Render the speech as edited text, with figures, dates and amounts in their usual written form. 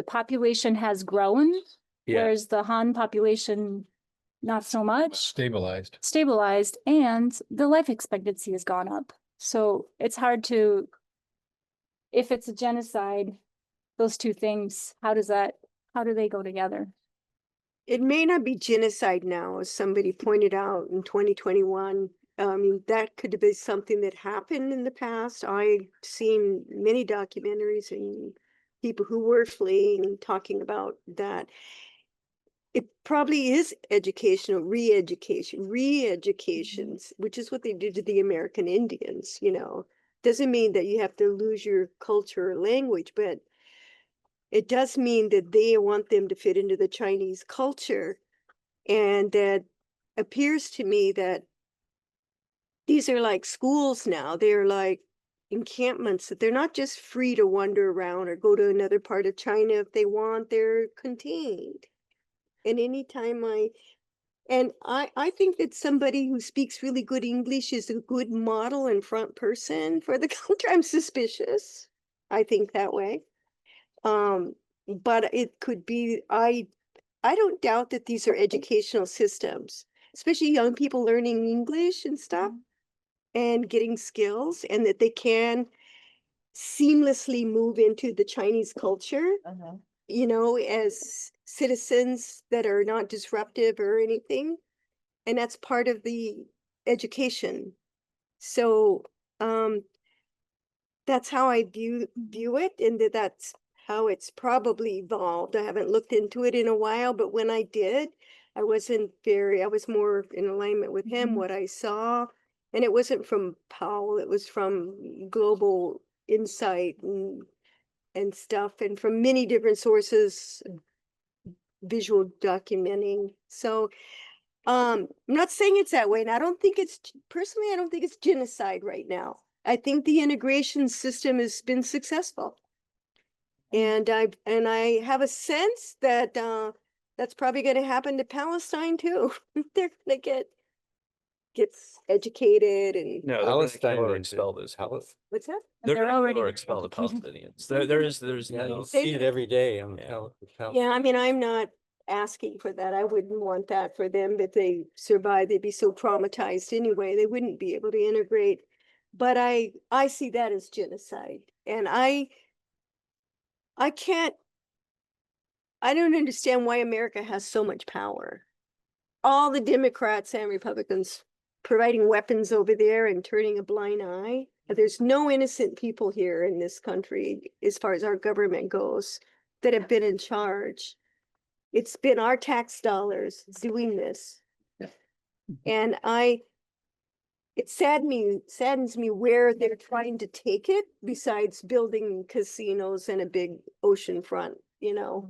the population has grown, Yeah. whereas the Han population, not so much, Stabilized. and the life expectancy has gone up. So it's hard to, if it's a genocide, those two things, how do they go together? It may not be genocide now, as somebody pointed out in 2021. That could have been something that happened in the past. I've seen many documentaries and people who were fleeing talking about that. It probably is educational, re-educations, which is what they did to the American Indians, you know. Doesn't mean that you have to lose your culture or language, but it does mean that they want them to fit into the Chinese culture. And that appears to me that these are like schools now. They're like encampments, that they're not just free to wander around or go to another part of China if they want, they're contained. And anytime I think that somebody who speaks really good English is a good model and front person for the culture. I'm suspicious. I think that way. But it could be, I don't doubt that these are educational systems, especially young people learning English and stuff and getting skills, and that they can seamlessly move into the Chinese culture, you know, as citizens that are not disruptive or anything. And that's part of the education. So, that's how I view it, and that's how it's probably evolved. I haven't looked into it in a while, but when I did, I was more in alignment with him, what I saw. And it wasn't from Powell, it was from Global Insight and stuff, and from many different sources, visual documenting. So I'm not saying it's that way, and I don't think it's genocide right now. I think the integration system has been successful. And I have a sense that that's probably going to happen to Palestine too. They're going to get educated and No, Palestine or would expel those. what's that? They're already or expel the Palestinians. There's Yeah, no. you see it every day on Yeah, I mean, I'm not asking for that. I wouldn't want that for them. If they survive, they'd be so traumatized anyway, they wouldn't be able to integrate. But I see that as genocide. And I don't understand why America has so much power. All the Democrats and Republicans providing weapons over there and turning a blind eye. There's no innocent people here in this country, as far as our government goes, that have been in charge. It's been our tax dollars doing this. And it saddens me where they're trying to take it, besides building casinos and a big ocean front, you know.